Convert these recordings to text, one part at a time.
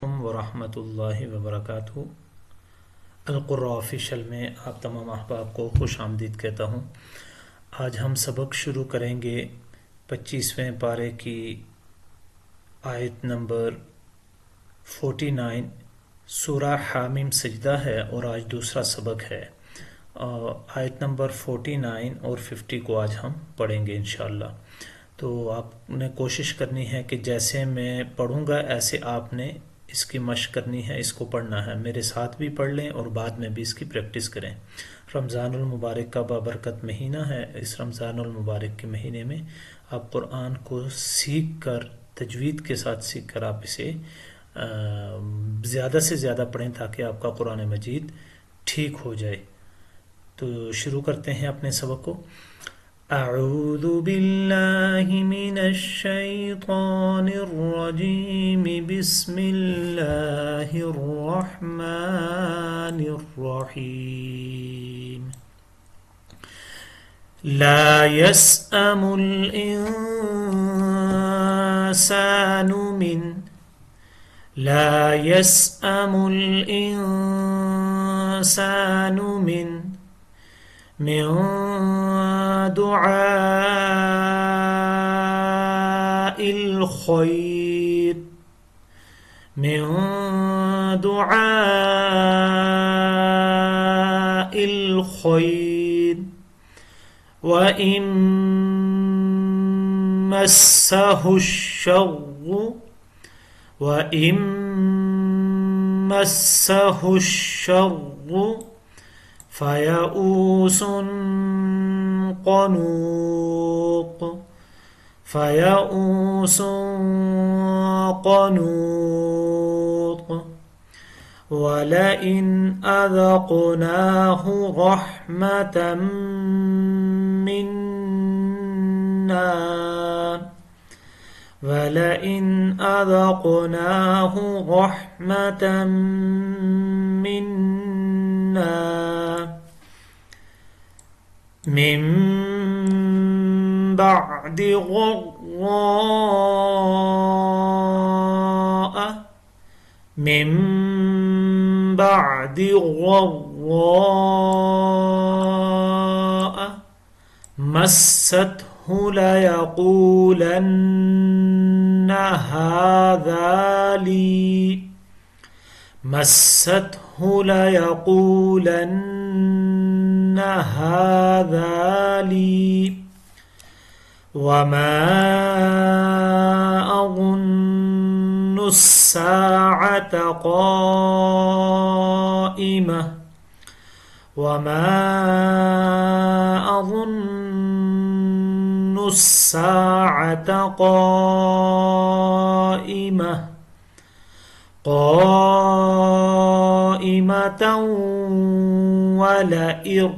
ورحمۃ اللہ وبرکاتہ۔ القرآن آفیشل میں آپ تمام احباب کو خوش آمدید کہتا ہوں۔ آج ہم سبق شروع کریں گے 25ویں پارے کی آیت نمبر 49۔ سورہ حامیم سجدہ ہے اور آج دوسرا سبق ہے۔ آیت نمبر 49 اور 50 کو آج ہم پڑھیں گے انشاءاللہ۔ تو آپ نے کوشش کرنی ہے کہ جیسے میں پڑھوں گا ایسے آپ نے اس کی مشق کرنی ہے، اس کو پڑھنا ہے، میرے ساتھ بھی پڑھ لیں اور بعد میں بھی اس کی پریکٹس کریں۔ رمضان المبارک کا بابرکت مہینہ ہے۔ اس رمضان المبارک کے مہینے میں آپ قرآن کو سیکھ کر، تجوید کے ساتھ سیکھ کر آپ اسے زیادہ سے زیادہ پڑھیں تاکہ آپ کا قرآن مجید ٹھیک ہو جائے۔ تو شروع کرتے ہیں اپنے سبق کو۔ اعوذ باللہ من الشیطان الرجیم، بسم اللہ الرحمن الرحیم۔ لا يسأم الإنسان من دعاء الخير وإن مسه الشر فيئوس قنوط ولئن أذقناه رحمة منا من بعد ضراء مسته ليقولن هذا لي وما أظن الساعة قائمة ولئن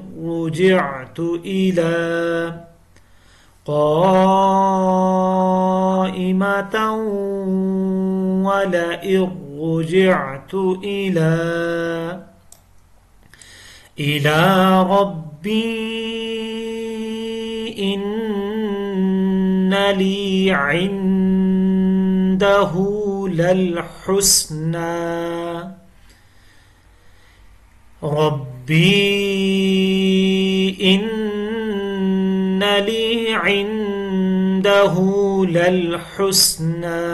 رجعت إلى ربي إن لي عنده للحسنى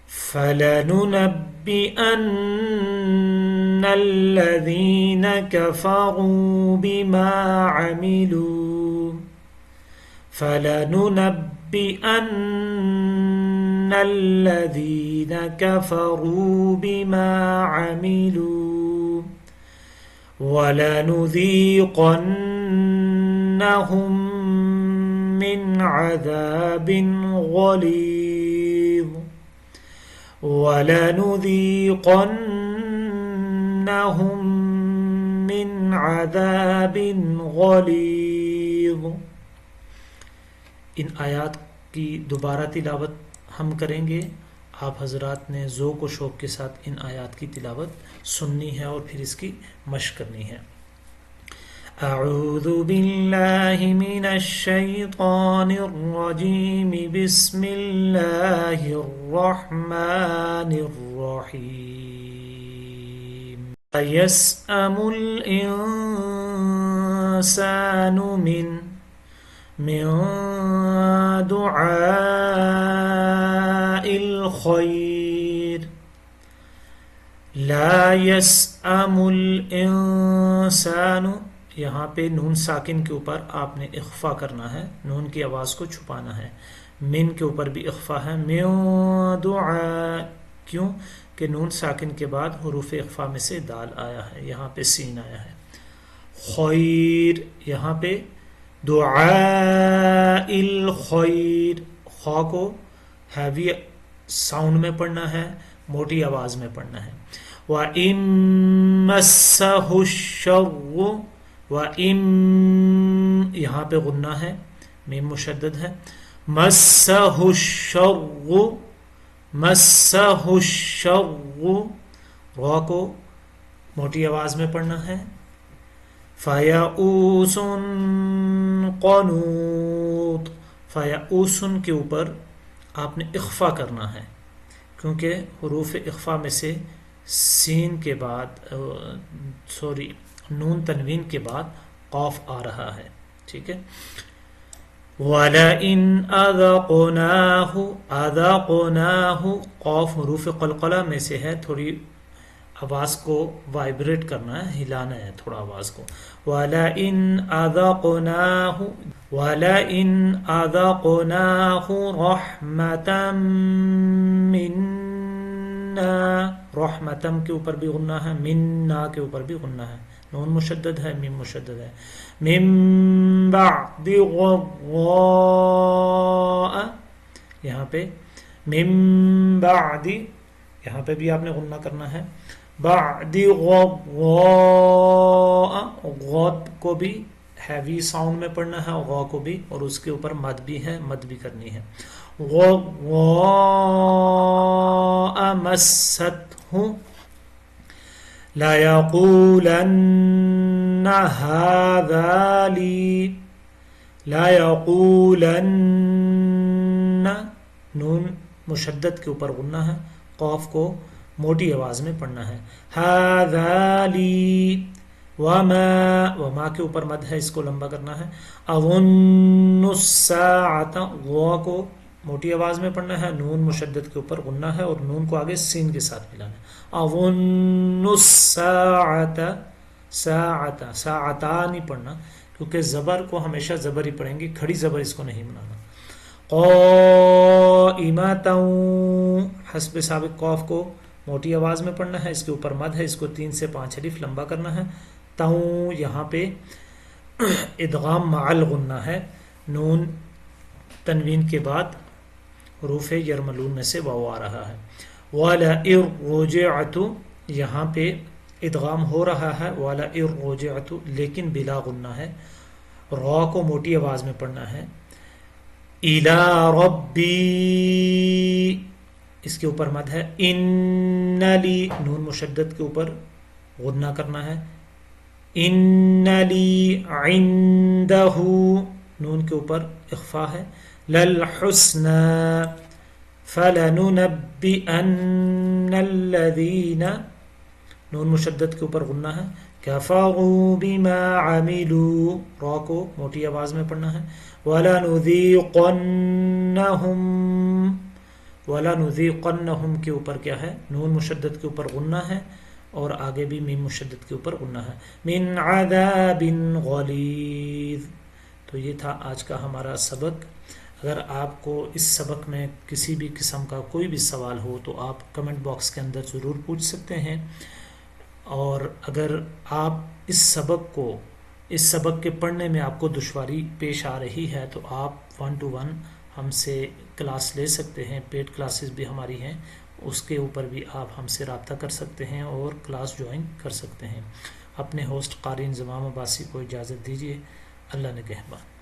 فلننبئن الذين كفروا بما عملوا ولنذيقنهم من عذاب غليظ۔ ان آیات کی دوبارہ تلاوت ہم کریں گے۔ آپ حضرات نے ذوق و شوق کے ساتھ ان آیات کی تلاوت سننی ہے اور پھر اس کی مشق کرنی ہے۔ أعوذ بالله من الشيطان الرجيم بسم الله الرحمن الرحيم يسأم الإنسان من دعاء الخير لا يسأم الإنسان. یہاں پہ نون ساکن کے اوپر آپ نے اخفا کرنا ہے، نون کی آواز کو چھپانا ہے. من کے اوپر بھی اخفا ہے. من دعاء، کیوں کہ نون ساکن کے بعد حروف اخفا میں سے دال آیا ہے، یہاں پہ سین آیا ہے. خیر، یہاں پہ دعاء الخیر، خا کو ہیوی ساؤنڈ میں پڑھنا ہے، موٹی آواز میں پڑھنا ہے. وَإِن مَسَّهُ الشَّرُّ، وَإِن یہاں پہ غنہ ہے، میم مشدد ہے. مَسَّهُ الشَّرُّ، مَسَّهُ الشَّرُّ، را کو موٹی آواز میں پڑھنا ہے. فَيَئُوسٌ قَنُوطٌ، فَيَئُوسٌ کے اوپر آپ نے اخفا کرنا ہے، کیونکہ حروف اخفا میں سے سین کے بعد نون تنوین کے بعد قاف آ رہا ہے. ٹھیک ہے. وَلَئِنْ أَذَقْنَاهُ، أَذَقْنَاهُ، قاف حروف قلقلہ میں سے ہے، تھوڑی آواز کو وائبریٹ کرنا ہے، ہلانا ہے تھوڑا آواز کو. وَلَئِنْ أَذَقْنَاهُ، وَلَئِنْ أَذَقْنَاهُ رَحْمَةً مِنَّا، رحمتم کے اوپر بھی غنہ ہے، منا کے اوپر بھی غنہ ہے. نون مشدد ہے، میم مشدد ہے. من بعد ضراء، یہاں پہ من بعد، یہاں پہ بھی آپ نے غنہ کرنا ہے. بعد غراء، غوت کو بھی ہیوی ساؤنڈ میں پڑھنا ہے، غا کو بھی، اور اس کے اوپر مد بھی ہے، مد بھی کرنی ہے. غراء مَسَّتْهُ لَيَقُولَنَّ هَذَا لِي، لَيَقُولَنَّ، نون مشدد کے اوپر غنہ ہے، قاف کو موٹی آواز میں پڑھنا ہے. هَذَا لِي، وما کے اوپر مد ہے، اس کو لمبا کرنا ہے. اظن الساعة، غوا کو موٹی آواز میں پڑھنا ہے، نون مشدد کے اوپر غنہ ہے، اور نون کو آگے سین کے ساتھ ملانا ہے. اظن الساعة، ساعة، ساعتا نہیں پڑھنا، کیونکہ زبر کو ہمیشہ زبر ہی پڑھیں گے، کھڑی زبر اس کو نہیں بنانا. قائمة، حسب سابق قاف کو موٹی آواز میں پڑھنا ہے، اس کے اوپر مد ہے، اس کو 3 سے 5 الف لمبا کرنا ہے. تاؤں، یہاں پہ ادغام مع الغنہ ہے، نون تنوین کے بعد حروف یرملون میں سے واو آ رہا ہے. وَلَئِن رُجِعْتُ، یہاں پہ ادغام ہو رہا ہے وَلَئِن رُجِعْتُ، لیکن بلا غنہ ہے، را کو موٹی آواز میں پڑھنا ہے. إِلَى رَبِّي، اس کے اوپر مد ہے. إِنَّ لِي، نون مشدد کے اوپر غنہ کرنا ہے. إِنَّ لِي عِنْدَهُ، نون کے اوپر اخفا ہے. لَلْحُسْنَى فَلَنُنَبِّئَنَّ الَّذِينَ، نون مشدد کے اوپر غنہ ہے. كَفَرُوا بِمَا عَمِلُوا، را کو موٹی آواز میں پڑھنا ہے. وَلَنُذِيقَنَّهُمْ، وَلَنُذِيقَنَّهُمْ کے اوپر کیا ہے، نون مشدد کے اوپر غنہ ہے، اور آگے بھی میم مشدد کے اوپر غنہ ہے. من عذاب غلیظ. تو یہ تھا آج کا ہمارا سبق. اگر آپ کو اس سبق میں کسی بھی قسم کا کوئی بھی سوال ہو تو آپ کمنٹ باکس کے اندر ضرور پوچھ سکتے ہیں. اور اگر آپ اس سبق کے پڑھنے میں آپ کو دشواری پیش آ رہی ہے تو آپ 1-to-1 ہم سے کلاس لے سکتے ہیں. پیڈ کلاسز بھی ہماری ہیں، اس کے اوپر بھی آپ ہم سے رابطہ کر سکتے ہیں اور کلاس جوائن کر سکتے ہیں. اپنے ہوسٹ قاری انضمام عباسی کو اجازت دیجیے. اللہ نگہبان.